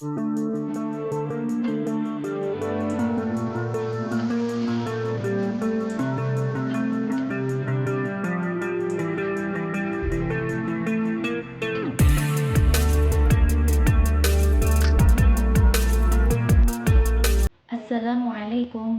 Assalamualaikum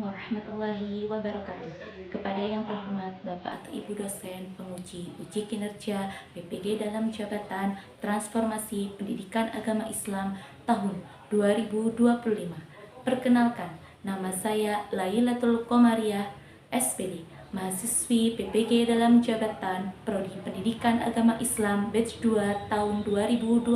warahmatullahi wabarakatuh. Kepada yang terhormat Bapak atau Ibu dosen penguji uji kinerja PPG dalam jabatan Transformasi Pendidikan Agama Islam tahun 2025. Perkenalkan, nama saya Lailatul Qomariah, SPD, mahasiswi PPG dalam jabatan Prodi Pendidikan Agama Islam batch 2 tahun 2025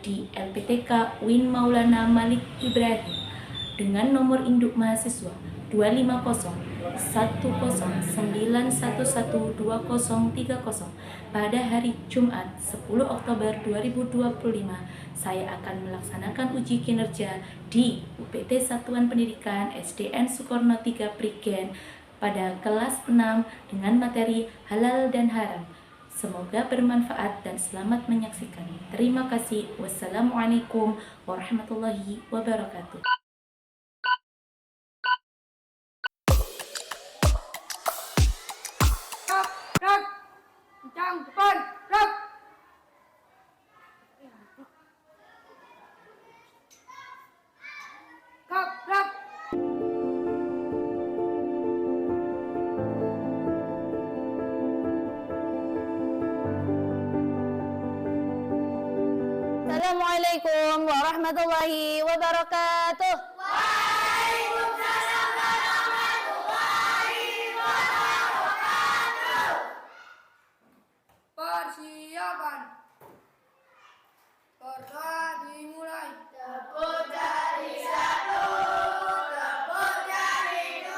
di LPTK UIN Maulana Malik Ibrahim dengan nomor induk mahasiswa 25010911200 pada hari Jumat 10 Oktober 2025. Saya akan melaksanakan uji kinerja di UPT Satuan Pendidikan SDN Sukorno 3 Prigen pada kelas 6 dengan materi halal dan haram. Semoga bermanfaat dan selamat menyaksikan. Terima kasih. Wassalamualaikum warahmatullahi wabarakatuh. Rak, kencang, depan, rak. Kap, rak. Assalamualaikum warahmatullahi wabarakatuh. Waalaikumsalam warahmatullahi wabarakatuh. Persiapan. Persiapan dimulai. Tepuk jari 1, tepuk jari 2,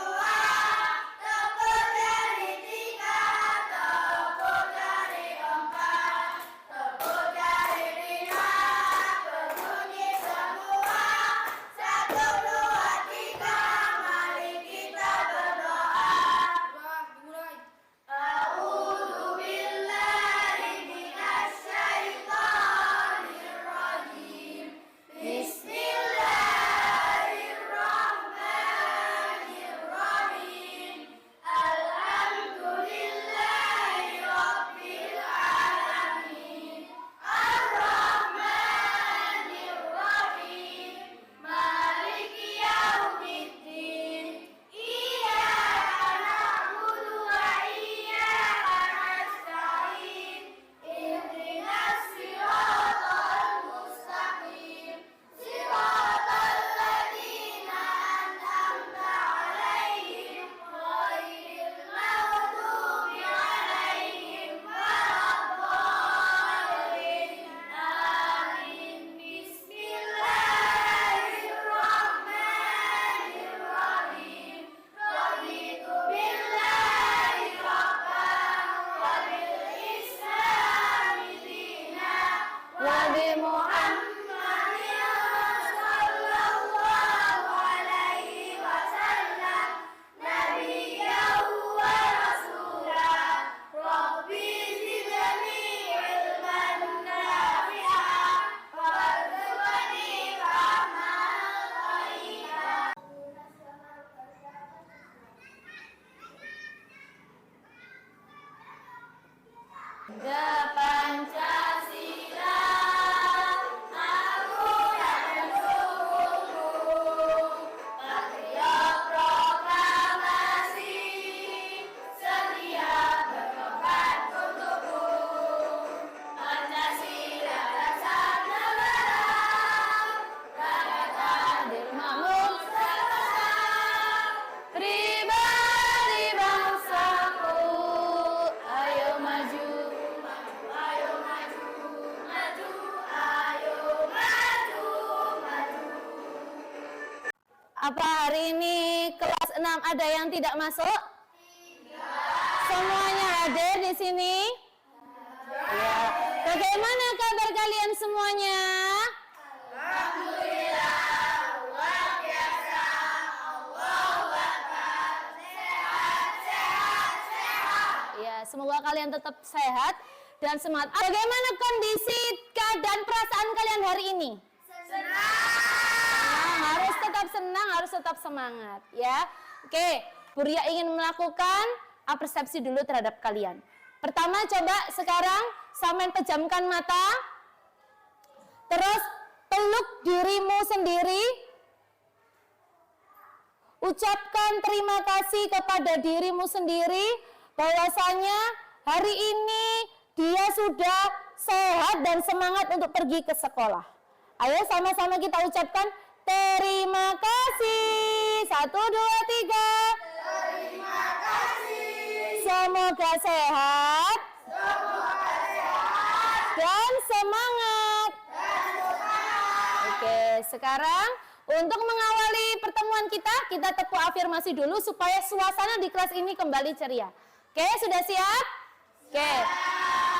tepuk jari 3, tepuk jari 4, tepuk jari 5, berbunyi semua. 1, 2, 3, mari kita berdoa. Dimulai. A'udzu billahi minasy syaithanir rajim. Bismillahirrahmanirrahim. Alhamdulillahi rabbil alamin. Ar-Rahmanir-Rahim. Maliki yaumiddin. Iyyaka na'budu wa iyyaka nasta'in. Ihdinas siratal mustaqim. Siratal ladzina an'amta 'alaihim ghairil maghdubi 'alaihim waladdallin. Amin. Bismillahirrahmanirrahim. Raditu billahi rabban wa bil islami dinan wa bi Muhammadin sallallahu alaihi wasallam nabiyyan wa rasulan. Rabbi zidni ilman nafi'an warzuqni fahman thayyiban. Pancasila, aku dan mendukungmu. Patriot proklamasi, setia berkorban untukmu. Pancasila dasar negara, rakyat adil makmur sejahtera. Pribadi bangsaku, ayo maju, maju, ayo maju, maju, ayo maju, maju. Apa hari ini kelas 6 ada yang tidak masuk? Semuanya hadir di sini? Ya. Bagaimana kabar kalian semuanya? Ya, semoga kalian tetap sehat dan semangat. Bagaimana kondisi dan perasaan kalian hari ini? Senang. senang, harus tetap semangat ya. Oke, Buria ingin melakukan persepsi dulu terhadap kalian. Pertama, coba sekarang Samen pejamkan mata. Terus peluk dirimu sendiri. Ucapkan terima kasih kepada dirimu sendiri bahwasanya hari ini dia sudah sehat dan semangat untuk pergi ke sekolah. Ayo sama-sama kita ucapkan terima kasih. 1, 2, 3. Terima kasih. Semoga sehat. Dan semangat. Oke, sekarang untuk mengawali pertemuan kita tepuk afirmasi dulu supaya suasana di kelas ini kembali ceria. Oke, sudah siap? Oke.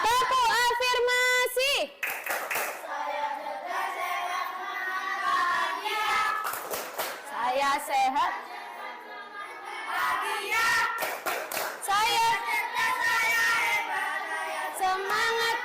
Tepuk afirmasi. Saya sehat. Saya semangat.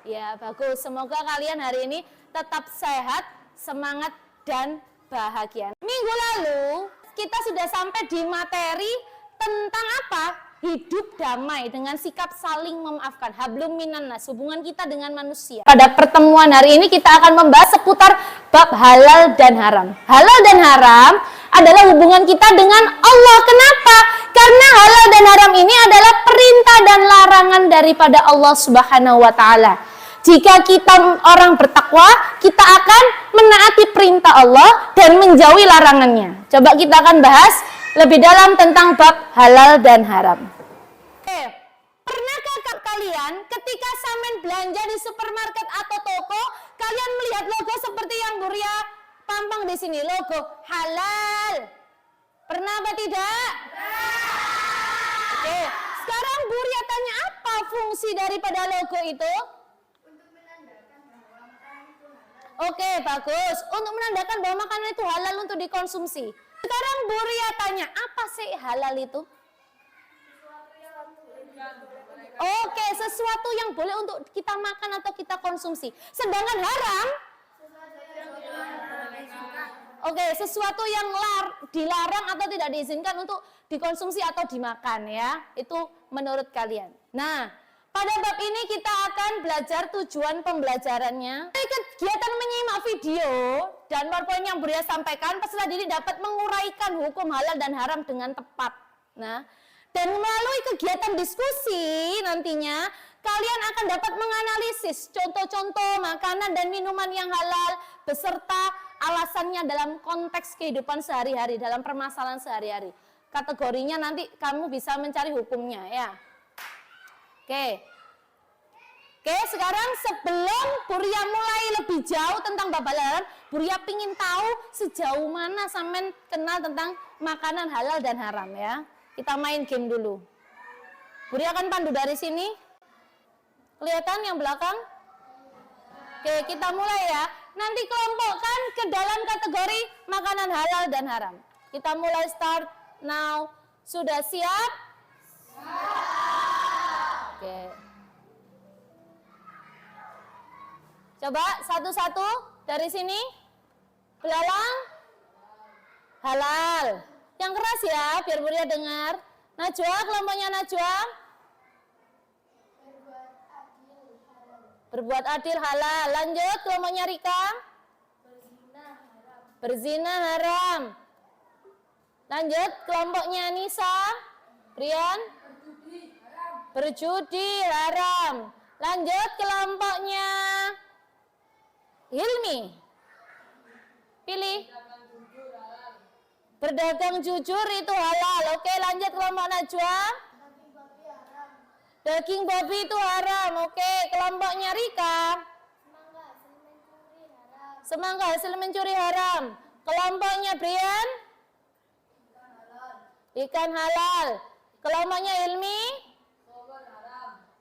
Ya, bagus. Semoga kalian hari ini tetap sehat, semangat, dan bahagia. Minggu lalu, kita sudah sampai di materi tentang apa? Hidup damai dengan sikap saling memaafkan. Hablum minan nas, hubungan kita dengan manusia. Pada pertemuan hari ini kita akan membahas seputar bab halal dan haram. Halal dan haram adalah hubungan kita dengan Allah. Kenapa? Karena halal dan haram ini adalah perintah dan larangan daripada Allah Subhanahu wa taala. Jika kita orang bertakwa, kita akan menaati perintah Allah dan menjauhi larangannya. Coba kita akan bahas lebih dalam tentang bab halal dan haram. Pernahkah kalian ketika Samen belanja di supermarket atau toko, kalian melihat logo seperti yang Buria pampang di sini, logo halal? Pernah apa tidak? Oke, sekarang Buria tanya apa fungsi daripada logo itu? Oke, bagus. Untuk menandakan bahwa makanan itu halal untuk dikonsumsi. Sekarang Buria tanya, apa sih halal itu? Oke, sesuatu yang boleh untuk kita makan atau kita konsumsi. Sedangkan haram? Oke, sesuatu yang dilarang atau tidak diizinkan untuk dikonsumsi atau dimakan ya. Itu menurut kalian. Nah, pada bab ini kita akan belajar tujuan pembelajarannya. Kegiatan menyimak video dan PowerPoint yang Buria sampaikan, peserta didik dapat menguraikan hukum halal dan haram dengan tepat. Nah, dan melalui kegiatan diskusi nantinya, kalian akan dapat menganalisis contoh-contoh makanan dan minuman yang halal beserta alasannya dalam konteks kehidupan sehari-hari, dalam permasalahan sehari-hari. Kategorinya nanti kamu bisa mencari hukumnya ya. Oke, sekarang sebelum Buria mulai lebih jauh tentang bab halal, Buria pingin tahu sejauh mana Samen kenal tentang makanan halal dan haram ya. Kita main game dulu. Buria akan pandu dari sini. Kelihatan yang belakang? Oke, kita mulai ya. Nanti kelompokkan ke dalam kategori makanan halal dan haram. Kita mulai start now. Sudah siap? Oke. Coba satu-satu dari sini. Belalang. Halal. Yang keras ya, biar Buria dengar. Najwa, kelompoknya Najwa. Berbuat adil halal. Lanjut, kelompoknya Rika. Berzina haram. Lanjut, kelompoknya Nisa. Brian. Berjudi haram. Lanjut, kelompoknya Hilmi. Pilih. Berdagang jujur itu halal. Oke, lanjut kelompok Najwa. Daging babi itu haram. Oke, kelompoknya Rika. Semangka hasil mencuri haram. Kelompoknya Brian. Ikan halal. Kelompoknya Ilmi.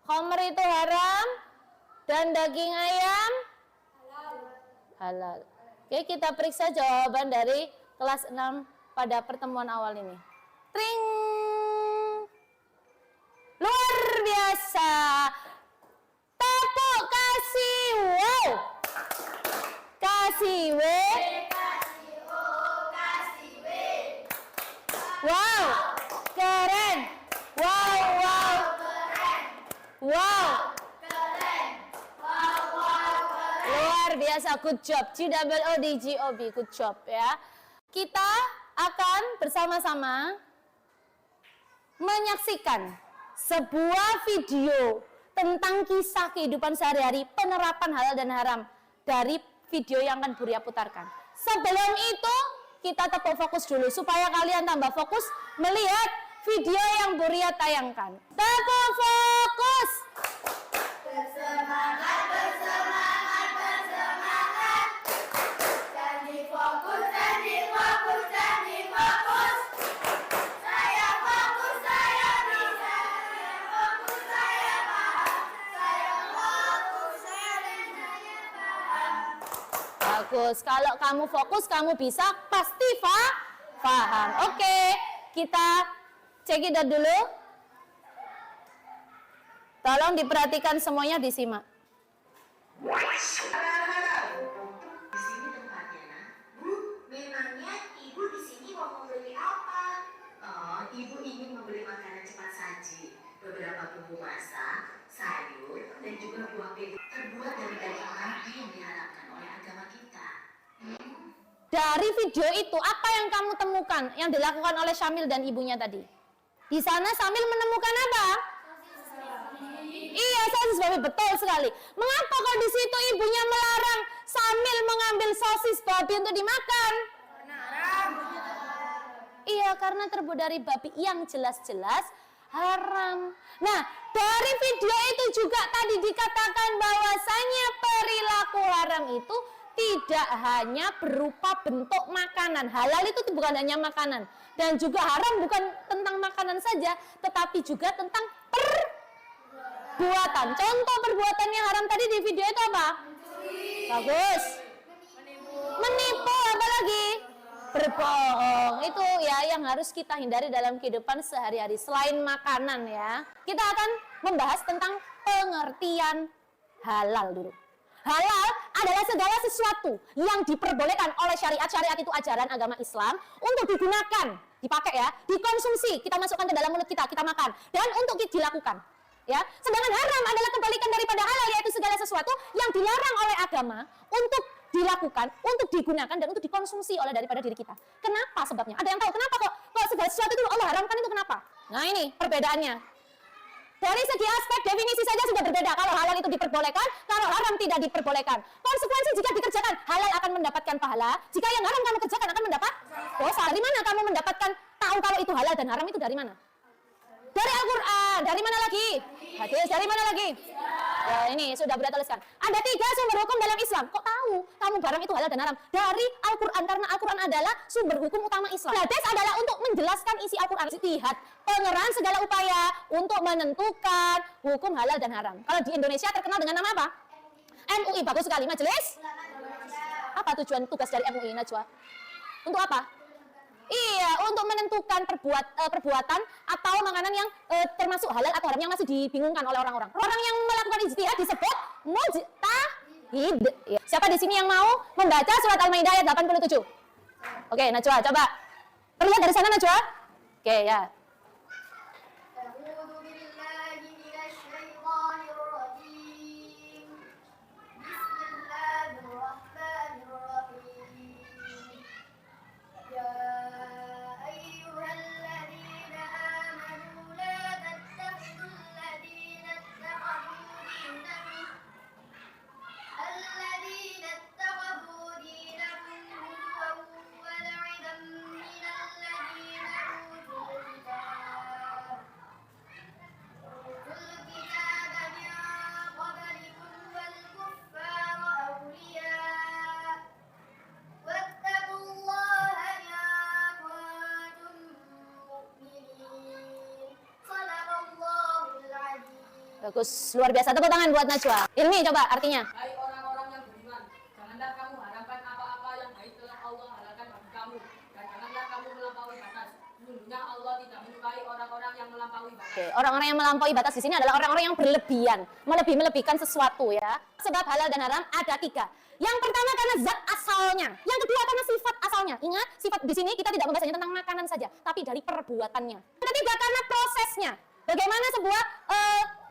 Khamr itu haram. Dan daging ayam halal. Oke, kita periksa jawaban dari kelas 6 pada pertemuan awal ini. Tring. Luar biasa. Tepuk kasih. kasih W. Wow, keren. Wow, wow. Wow. Luar biasa, good job. GOODGOB, good job ya. Kita akan bersama-sama menyaksikan sebuah video tentang kisah kehidupan sehari-hari penerapan halal dan haram dari video yang akan Buria putarkan. Sebelum itu, kita tepuk fokus dulu supaya kalian tambah fokus melihat video yang Buria tayangkan. Tepuk fokus. Bersemangat, bersemangat, bersemangat. Janji fokus, janji fokus, janji fokus. Saya fokus, saya bisa. Saya fokus, saya paham. Saya fokus, saya paham. Bagus. Kalau kamu fokus, kamu bisa pasti paham. Oke, kita cekidot dulu. Tolong diperhatikan semuanya, disimak. Di sini tempatnya, Nak. Bu, memangnya Ibu di sini mau membeli apa? Oh, Ibu ingin membeli makanan cepat saji, beberapa bumbu masak, sayur, dan juga buah bebek terbuat dari daging kambing yang diharapkan oleh agama kita. Dari video itu, apa yang kamu temukan yang dilakukan oleh Syamil dan ibunya tadi? Di sana Syamil menemukan apa? Iya, sosis babi, betul sekali. Mengapa kok di situ ibunya melarang Syamil mengambil sosis babi untuk dimakan? Iya, karena terbuat dari babi yang jelas-jelas haram. Nah, dari video itu juga tadi dikatakan bahwasanya perilaku haram itu tidak hanya berupa bentuk makanan. Halal itu bukan hanya makanan. Dan juga haram bukan tentang makanan saja, tetapi juga tentang perbuatan. Contoh perbuatan yang haram tadi di video itu apa? Bagus. Menipu, apa lagi? Berbohong. Itu ya yang harus kita hindari dalam kehidupan sehari-hari. Selain makanan ya. Kita akan membahas tentang pengertian halal dulu. Halal adalah segala sesuatu yang diperbolehkan oleh syariat. Syariat itu ajaran agama Islam untuk digunakan, dipakai ya, dikonsumsi, kita masukkan ke dalam mulut kita, kita makan, dan untuk dilakukan. Ya, sedangkan haram adalah kebalikan daripada halal, yaitu segala sesuatu yang dilarang oleh agama untuk dilakukan, untuk digunakan, dan untuk dikonsumsi oleh daripada diri kita. Kenapa sebabnya? Ada yang tahu kenapa kok segala sesuatu itu Allah haramkan itu kenapa? Nah ini perbedaannya. Dari segi aspek definisi saja sudah berbeda. Kalau halal itu diperbolehkan, kalau haram tidak diperbolehkan. Konsekuensi jika dikerjakan, halal akan mendapatkan pahala. Jika yang haram kamu kerjakan akan mendapat dosa. Dari mana kamu mendapatkan tahu kalau itu halal dan haram itu dari mana? Dari Al-Quran. Dari mana lagi? Hadis. Dari mana lagi? Ya ini sudah Buria tuliskan. Ada 3 sumber hukum dalam Islam. Kok tahu kamu barang itu halal dan haram? Dari Al-Quran. Karena Al-Quran adalah sumber hukum utama Islam. Hadis adalah untuk menjelaskan isi Al-Quran. Ijtihad, pengerahan segala upaya untuk menentukan hukum halal dan haram. Kalau di Indonesia terkenal dengan nama apa? MUI. Bagus sekali. Majelis? Apa tujuan tugas dari MUI, Najwa? Untuk apa? Iya, untuk menentukan perbuatan atau makanan yang termasuk halal atau haram yang masih dibingungkan oleh orang-orang. Orang yang melakukan ijtihad disebut mujtahid. Ya. Siapa di sini yang mau membaca surat Al-Maidah ayat 87? Oke, Najwa, coba. Terlihat dari sana, Najwa? Oke, ya. Bagus, luar biasa. Tepuk tangan buat Najwa. Ilmi, coba artinya. Hai orang-orang yang beriman, janganlah kamu haramkan apa-apa yang baik telah Allah halalkan bagi kamu, dan janganlah kamu melampaui batas. Sesungguhnya Allah tidak menyukai orang-orang yang melampaui batas. Oke, orang-orang yang melampaui batas di sini adalah orang-orang yang berlebihan, melebihkan sesuatu ya. Sebab halal dan haram ada 3. Yang pertama karena zat asalnya, yang kedua karena sifat asalnya. Ingat, sifat di sini kita tidak membahasnya tentang makanan saja, tapi dari perbuatannya. Yang ketiga karena prosesnya. Bagaimana sebuah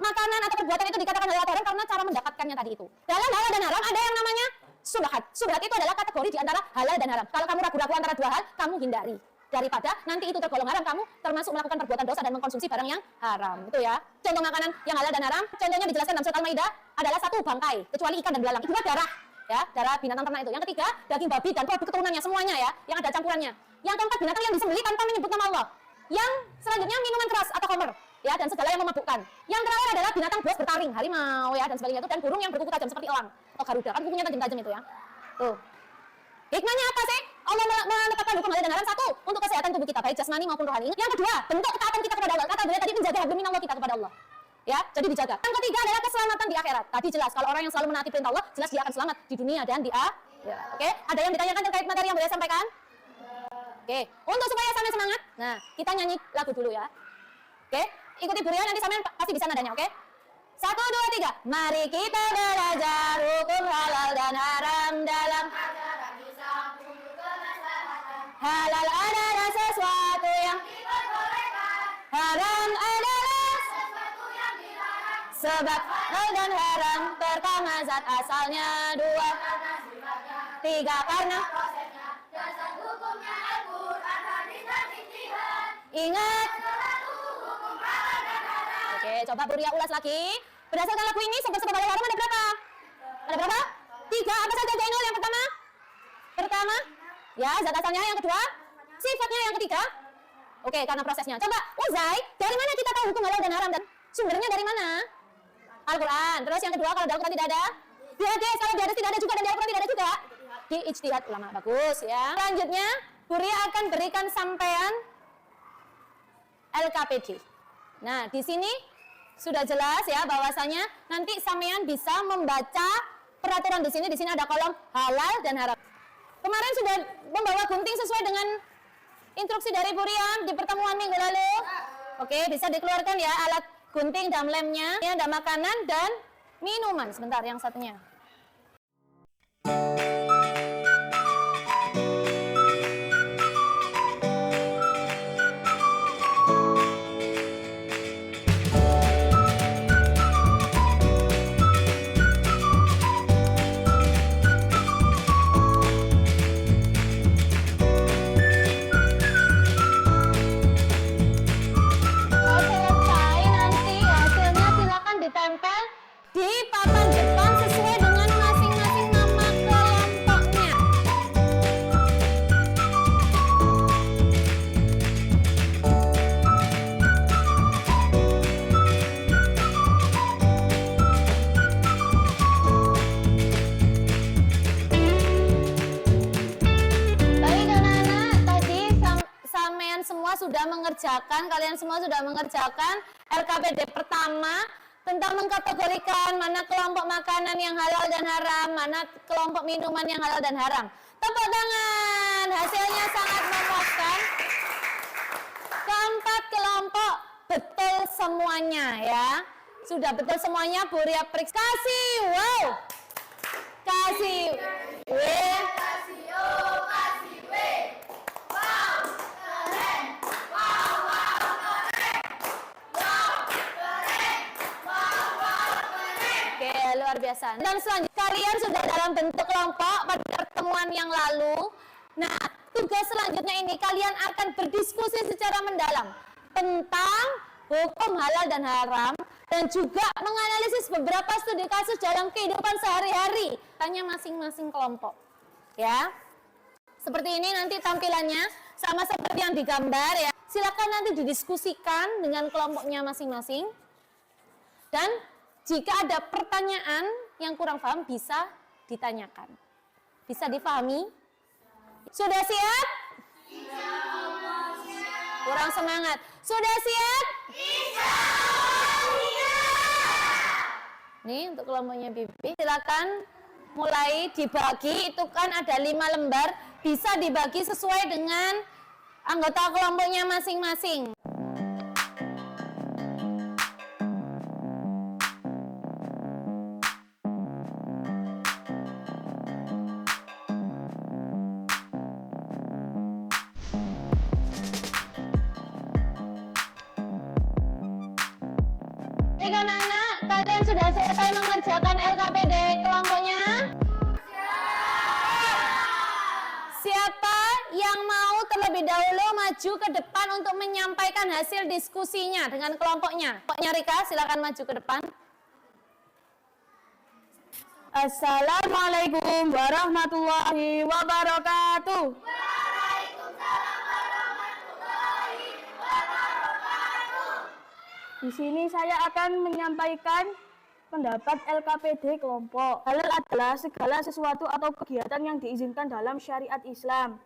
makanan atau perbuatan itu dikatakan halal atau haram karena cara mendapatkannya tadi itu. Dalam halal dan haram ada yang namanya subhat. Subhat itu adalah kategori di antara halal dan haram. Kalau kamu ragu-ragu antara 2 hal, kamu hindari. Daripada nanti itu tergolong haram, kamu termasuk melakukan perbuatan dosa dan mengkonsumsi barang yang haram. Itu ya. Contoh makanan yang halal dan haram, contohnya dijelaskan dalam surat Al-Maidah adalah 1 bangkai, kecuali ikan dan belalang. Itu darah, ya, darah binatang ternak itu. Yang ketiga, daging babi dan produk keturunannya semuanya ya, yang ada campurannya. Yang keempat, binatang yang disembelih tanpa menyebut nama Allah. Yang selanjutnya minuman keras atau khamr, ya, dan segala yang memabukkan. Yang terakhir adalah binatang buas bertaring, harimau ya dan sebagainya itu, dan burung yang berkuku tajam seperti elang atau garuda. Kan kukunya tajam-tajam itu ya. Tuh. Hikmahnya apa sih? Allah menetapkan hukum halal dan haram. 1, untuk kesehatan tubuh kita, baik jasmani maupun rohani. Yang kedua, bentuk ketaatan kita kepada Allah. Kata beliau tadi, menjaga hablum minallah kita kepada Allah. Ya, jadi dijaga. Yang ketiga adalah keselamatan di akhirat. Tadi jelas, kalau orang yang selalu menaati perintah Allah, jelas dia akan selamat di dunia dan di akhirat. Oke, ada yang ditanyakan terkait materi yang beliau sampaikan? Oke, untuk supaya sampai semangat, nah, kita nyanyi lagu dulu ya. Oke, ikuti Buria, nanti sampai pasti bisa nadanya, oke? 1, 2, 3. Mari kita belajar hukum halal dan haram dalam halal adalah sesuatu yang haram adalah sesuatu yang dilarang. Sebab halal dan haram pertama zat asalnya, 2, 3 karena prosesnya, dasar hukumnya Al-Quran, hadis dan ijtihad. Ingat. Oke, coba Buria ulas lagi. Berdasarkan lagu ini sebab-sebab halal haram ada berapa? Ada berapa? 3. Apa saja Jainul? Yang pertama, ya, zat asalnya. Yang kedua, sifatnya. Yang ketiga, oke, karena prosesnya. Coba, Uzai, dari mana kita tahu hukum halal dan haram dan sumbernya dari mana? Al-Quran. Terus yang kedua, kalau di Al-Quran tidak ada, di hadis. Kalau di hadis tidak ada juga dan di Al-Quran tidak ada juga, di ijtihad ulama. Bagus ya. Selanjutnya, Buria akan berikan sampean LKPD. Nah, di sini sudah jelas ya bahwasanya nanti sampean bisa membaca peraturan di sini. Di sini ada kolom halal dan haram. Kemarin sudah membawa gunting sesuai dengan instruksi dari Buria di pertemuan minggu lalu. Oke, bisa dikeluarkan ya alat gunting dan lemnya. Ini ada makanan dan minuman. Sebentar, yang satunya. Ditempel di papan depan sesuai dengan masing-masing nama kelompoknya. Baik anak-anak, tadi sampean semua sudah mengerjakan, kalian semua sudah mengerjakan LKPD pertama tentang mengkategorikan mana kelompok makanan yang halal dan haram, mana kelompok minuman yang halal dan haram. Tepuk tangan, hasilnya sangat memuaskan. Keempat kelompok betul semuanya ya. Sudah betul semuanya, Buria periksa. Kasih wow. Kasih W. Kasih O, kasih W. Wow, keren. Wow, wow, keren. Wow, keren. Wow, wow, keren. Oke, luar biasa. Dan selanjutnya, kalian sudah dalam bentuk kelompok pada pertemuan yang lalu. Nah, tugas selanjutnya ini kalian akan berdiskusi secara mendalam tentang hukum halal dan haram dan juga menganalisis beberapa studi kasus dalam kehidupan sehari-hari. Tanya masing-masing kelompok. Ya. Seperti ini nanti tampilannya sama seperti yang digambar ya. Silakan nanti didiskusikan dengan kelompoknya masing-masing. Dan jika ada pertanyaan yang kurang paham bisa ditanyakan. Bisa dipahami? Sudah siap? Kurang semangat. Sudah siap? Nih untuk kelompoknya Bibi, silakan mulai dibagi. Itu kan ada 5 lembar, bisa dibagi sesuai dengan anggota kelompoknya masing-masing. sudah selesai mengerjakan LKPD kelompoknya? Siapa yang mau terlebih dahulu maju ke depan untuk menyampaikan hasil diskusinya dengan kelompoknya? Kelompoknya Rika, silakan maju ke depan. Assalamualaikum warahmatullahi wabarakatuh. Di sini saya akan menyampaikan pendapat LKPD kelompok. Halal adalah segala sesuatu atau kegiatan yang diizinkan dalam syariat Islam.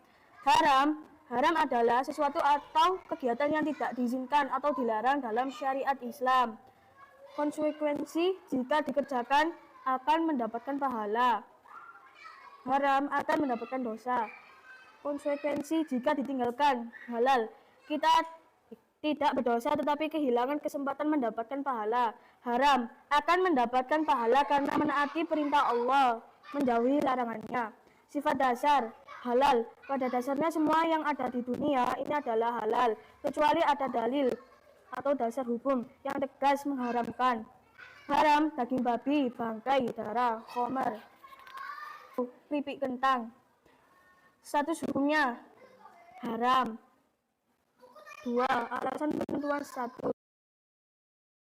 Haram adalah sesuatu atau kegiatan yang tidak diizinkan atau dilarang dalam syariat Islam. Konsekuensi jika dikerjakan akan mendapatkan pahala. Haram akan mendapatkan dosa. Konsekuensi jika ditinggalkan halal. Kita tidak berdosa tetapi kehilangan kesempatan mendapatkan pahala. Haram akan mendapatkan pahala karena menaati perintah Allah, menjauhi larangannya. Sifat dasar halal. Pada dasarnya semua yang ada di dunia ini adalah halal, kecuali ada dalil atau dasar hukum yang tegas mengharamkan. Haram daging babi, bangkai, darah, khamar, keripik kentang. Status hukumnya haram. 2. Alasan penentuan status.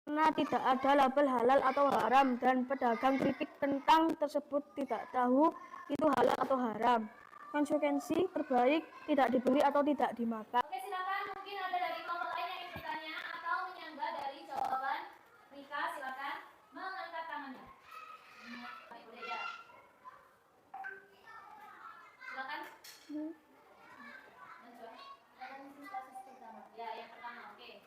Karena tidak ada label halal atau haram dan pedagang keripik kentang tersebut tidak tahu itu halal atau haram. Konsekuensi terbaik tidak dibeli atau tidak dimakan. Oke, silakan. Mungkin ada dari kelompok lain yang ingin bertanya atau menyanggah dari jawaban Rika, silakan mengangkat tangannya. Baik, boleh ya. Silakan. Ya, yang pertama, oke.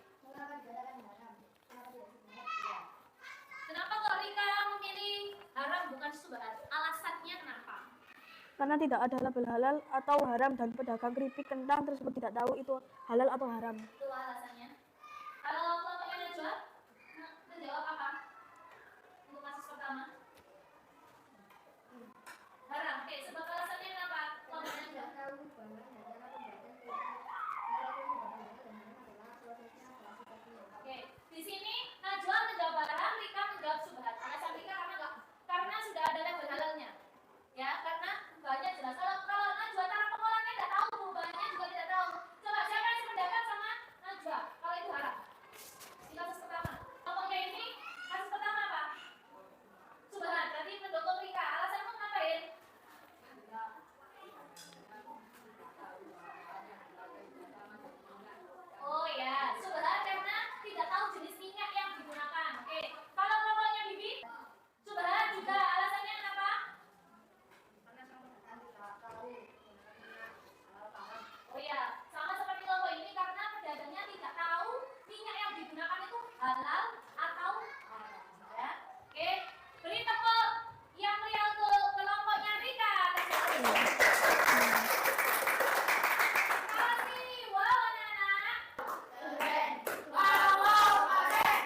Kenapa kok Rika memilih haram bukan syubhat? Alasannya kenapa? Karena tidak ada label halal atau haram dan pedagang keripik kentang tersebut tidak tahu itu halal atau haram. Itu alasannya. Kalau kelompoknya Najwa, menjawab apa? Untuk kasus pertama. Haram. Oke, sebab alasannya kenapa? Kelompoknya Najwa. Oke, di sini Najwa menjawab haram, Rika menjawab syubhat. Alasan Rika karena sudah ada label halalnya. Ya, karena bahannya jelas. Kalau Najwa cara pengolahannya tidak tahu, bahannya juga tidak tahu. Coba siapa yang sependapat sama Najwa kalau itu haram? Di kasus pertama. Kelompoknya ini kasus pertama apa? Syubhat. Berarti mendukung Rika. Alasanmu ngapain? Oh ya, syubhat karena tidak tahu jenis minyak yang digunakan. Oke. Kalau kelompoknya Bibi, syubhat juga alasannya kenapa? Oh iya, sama seperti kelompok ini karena pedagangnya tidak tahu minyak yang digunakan itu halal atau haram. Ya. Oke, beri tepuk yang meriah untuk kelompoknya Rika. Terima kasih, wow anak-anak. Keren. Wow, wow, keren.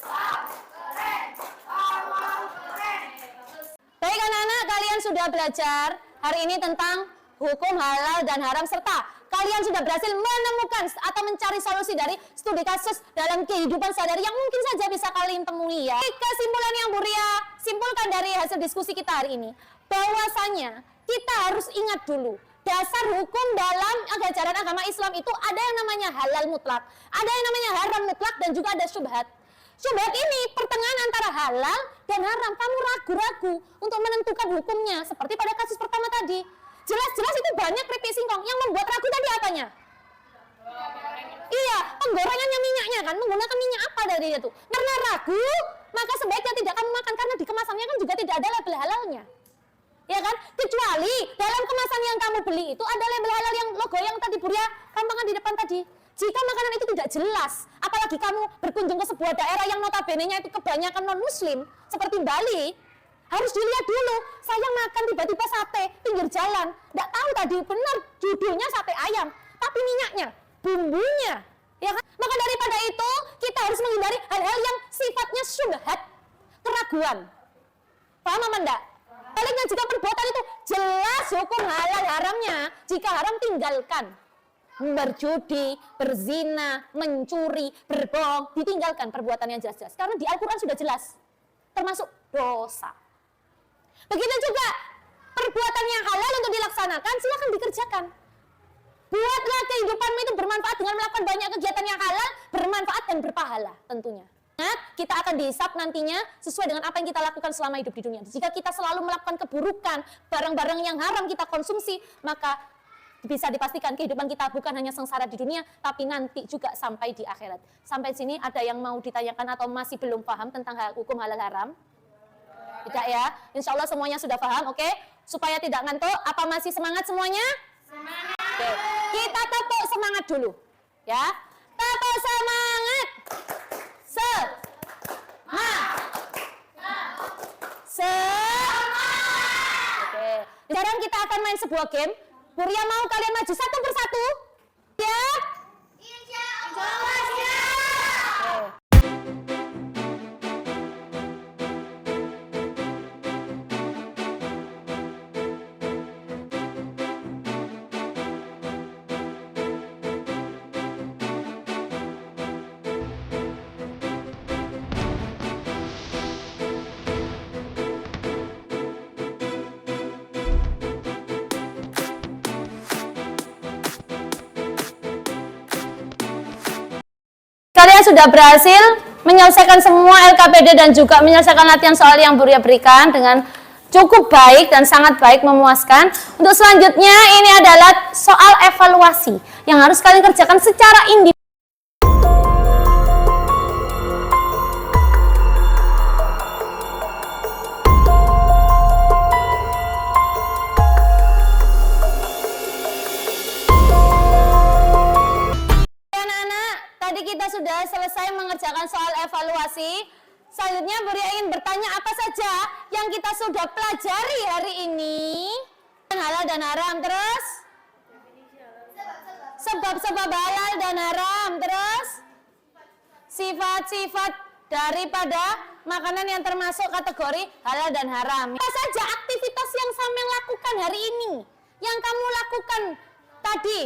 Wow, keren. Wow, wow, keren. Bagus. Baik anak-anak, kalian sudah belajar hari ini tentang hukum halal dan haram serta kalian sudah berhasil menemukan atau mencari solusi dari studi kasus dalam kehidupan sehari-hari yang mungkin saja bisa kalian temui ya. Kesimpulan yang Bu Ria simpulkan dari hasil diskusi kita hari ini, bahwasanya kita harus ingat dulu dasar hukum dalam ajaran agama Islam itu ada yang namanya halal mutlak, ada yang namanya haram mutlak dan juga ada syubhat. Syubhat ini pertengahan antara halal dan haram. Kamu ragu-ragu untuk menentukan hukumnya seperti pada kasus pertama tadi. Jelas-jelas itu banyak keripik singkong. Yang membuat ragu tadi apanya? Iya, penggorengannya minyaknya kan. Menggunakan minyak apa dari itu? Karena ragu, maka sebaiknya tidak kamu makan. Karena di kemasannya kan juga tidak ada label halalnya. Ya kan? Kecuali dalam kemasan yang kamu beli itu ada label halal yang logo yang tadi Bu Ria tampilkan di depan tadi. Jika makanan itu tidak jelas, apalagi kamu berkunjung ke sebuah daerah yang notabene-nya itu kebanyakan non-muslim, seperti Bali, harus dilihat dulu. Saya makan tiba-tiba sate pinggir jalan, tidak tahu tadi benar judulnya sate ayam, tapi minyaknya, bumbunya, ya kan? Maka daripada itu kita harus menghindari hal-hal yang sifatnya syubhat, keraguan. Paham apa enggak? Baliknya jika perbuatan itu jelas hukum halal haramnya, jika haram tinggalkan. Berjudi, berzina, mencuri, berbohong, ditinggalkan perbuatan yang jelas-jelas. Karena di Al-Quran sudah jelas. termasuk dosa. Begitu juga perbuatan yang halal untuk dilaksanakan, silakan dikerjakan. Buatlah kehidupanmu itu bermanfaat dengan melakukan banyak kegiatan yang halal, bermanfaat dan berpahala tentunya. Ingat, kita akan dihisap nantinya sesuai dengan apa yang kita lakukan selama hidup di dunia. Jika kita selalu melakukan keburukan, barang-barang yang haram kita konsumsi, maka bisa dipastikan kehidupan kita bukan hanya sengsara di dunia, tapi nanti juga sampai di akhirat. Sampai sini ada yang mau ditanyakan atau masih belum paham tentang hukum halal haram? Tidak ya? Insya Allah semuanya sudah paham, oke? Supaya tidak ngantuk, apa masih semangat semuanya? Semangat! Oke, kita tepuk semangat dulu. Ya, tepuk semangat! Oke, sekarang kita akan main sebuah game. Buria mau kalian maju satu persatu? Ya? Insya Allah siap. Oke. Kalian sudah berhasil menyelesaikan semua LKPD dan juga menyelesaikan latihan soal yang Buria berikan dengan cukup baik dan sangat baik, memuaskan. Untuk selanjutnya ini adalah soal evaluasi yang harus kalian kerjakan secara individu. Kita sudah selesai mengerjakan soal evaluasi. Selanjutnya Buria ingin bertanya apa saja yang kita sudah pelajari hari ini. Halal dan haram, terus sebab-sebab halal dan haram, terus sifat-sifat daripada makanan yang termasuk kategori halal dan haram. Apa saja aktivitas yang sampean lakukan hari ini? Yang kamu lakukan tadi?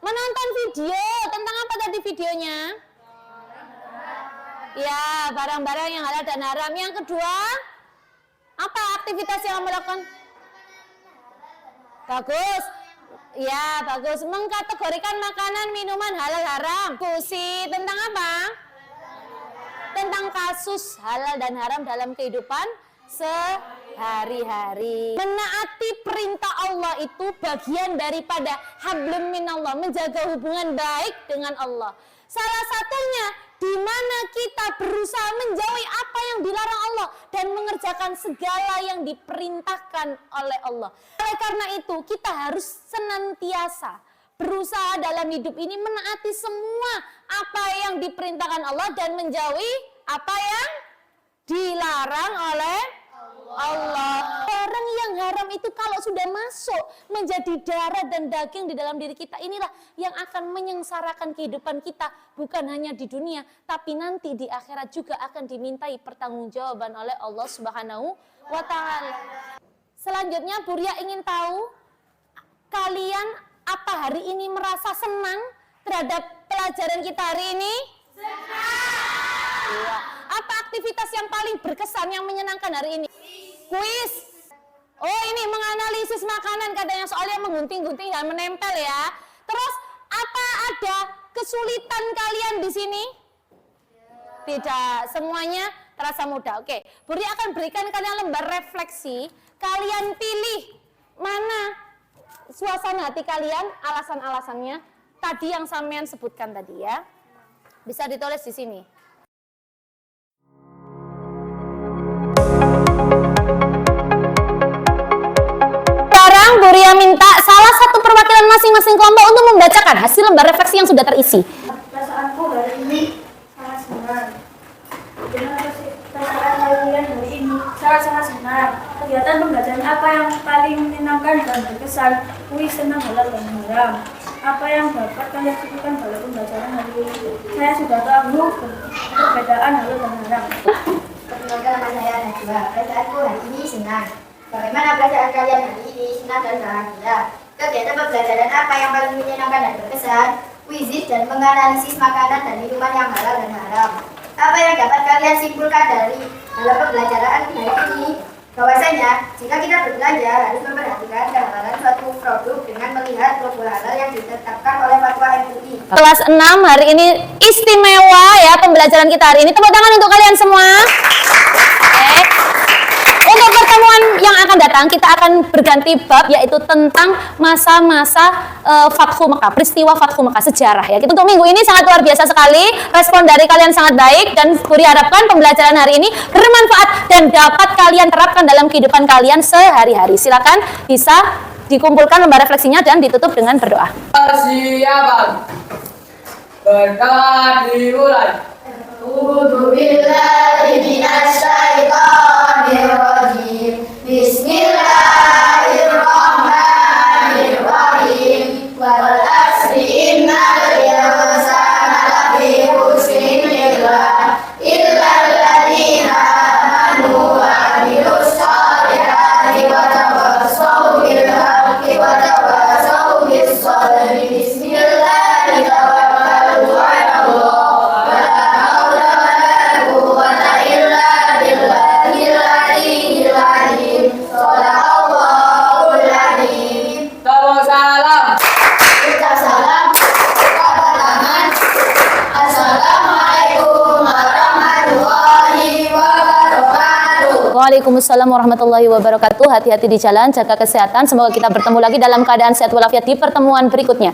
Menonton video, tentang apa tadi videonya? Ya, barang-barang yang halal dan haram. Yang kedua, apa aktivitas yang kamu lakukan? Bagus. Ya, bagus. Mengkategorikan makanan, minuman halal haram. Diskusi tentang apa? Tentang kasus halal dan haram dalam kehidupan sehari-hari. Menaati perintah Allah itu bagian daripada hablum minallah, menjaga hubungan baik dengan Allah. Salah satunya di mana kita berusaha menjauhi apa yang dilarang Allah dan mengerjakan segala yang diperintahkan oleh Allah. Oleh karena itu, kita harus senantiasa berusaha dalam hidup ini menaati semua apa yang diperintahkan Allah dan menjauhi apa yang dilarang oleh Allah. Barang yang haram itu kalau sudah masuk menjadi darah dan daging di dalam diri kita, inilah yang akan menyengsarakan kehidupan kita, bukan hanya di dunia tapi nanti di akhirat juga akan dimintai pertanggungjawaban oleh Allah Subhanahu wa taala. Selanjutnya Buria ingin tahu, kalian apa hari ini merasa senang terhadap pelajaran kita hari ini? Senang. Iya. Apa aktivitas yang paling berkesan, yang menyenangkan hari ini? Kuis. Oh, ini menganalisis makanan katanya, soalnya menggunting-gunting dan menempel ya. Terus apa ada kesulitan kalian di sini? Tidak, semuanya terasa mudah. Oke, Buria akan berikan kalian lembar refleksi. Kalian pilih mana suasana hati kalian, alasan-alasannya tadi yang sampean sebutkan tadi ya. Bisa ditulis di sini. Buria minta salah satu perwakilan masing-masing kelompok untuk membacakan hasil lembar refleksi yang sudah terisi. Perasaanku hari ini sangat senang. Gimana sih perasaan kalian hari ini? Sangat-sangat senang. Kegiatan pembelajaran apa yang paling menyenangkan dan berkesan? Kuis tentang halal dan haram. Apa yang dapat kalian lakukan dalam pembelajaran hari ini? Saya sudah tahu perbedaan halal dan haram. Perkenalkan nama saya Najwa. Perasaanku hari ini senang. Bagaimana perasaan kalian hari ini? Senang dan bahagia. Kegiatan pembelajaran apa yang paling menyenangkan dan berkesan? Kuisis dan menganalisis makanan dan minuman yang halal dan haram. Apa yang dapat kalian simpulkan dari dalam pembelajaran hari ini. Bahwasanya, jika kita berbelanja harus memperhatikan kehalal suatu produk dengan melihat logo halal yang ditetapkan oleh fatwa MUI. Kelas 6 hari ini istimewa ya pembelajaran kita hari ini. Tepuk tangan untuk kalian semua. Oke. Untuk pertemuan yang akan datang kita akan berganti bab yaitu tentang masa-masa Fathu Mekah, peristiwa Fathu Mekah, sejarah ya. Untuk minggu ini sangat luar biasa sekali. Respon dari kalian sangat baik dan Buri harapkan pembelajaran hari ini bermanfaat dan dapat kalian terapkan dalam kehidupan kalian sehari-hari. Silakan bisa dikumpulkan lembar refleksinya dan ditutup dengan berdoa. Persiapan. Berdoa dimulai. A'udzu billahi minasy syaithanir rajim. Bismillahirrahmanirrahim. Wal asri innal insana lafi khusrin illa alladziina amanu wa 'amilus shalihati wa tawassaw bil haqqi wa tawassaw bis sabri. Bismillahi tawakkaltu 'ala Allah. Salam. Ucap salam, tepuk tangan. Assalamualaikum warahmatullahi wabarakatuh. Waalaikumsalam warahmatullahi wabarakatuh. Hati-hati di jalan, jaga kesehatan. Semoga kita bertemu lagi dalam keadaan sehat walafiat di pertemuan berikutnya.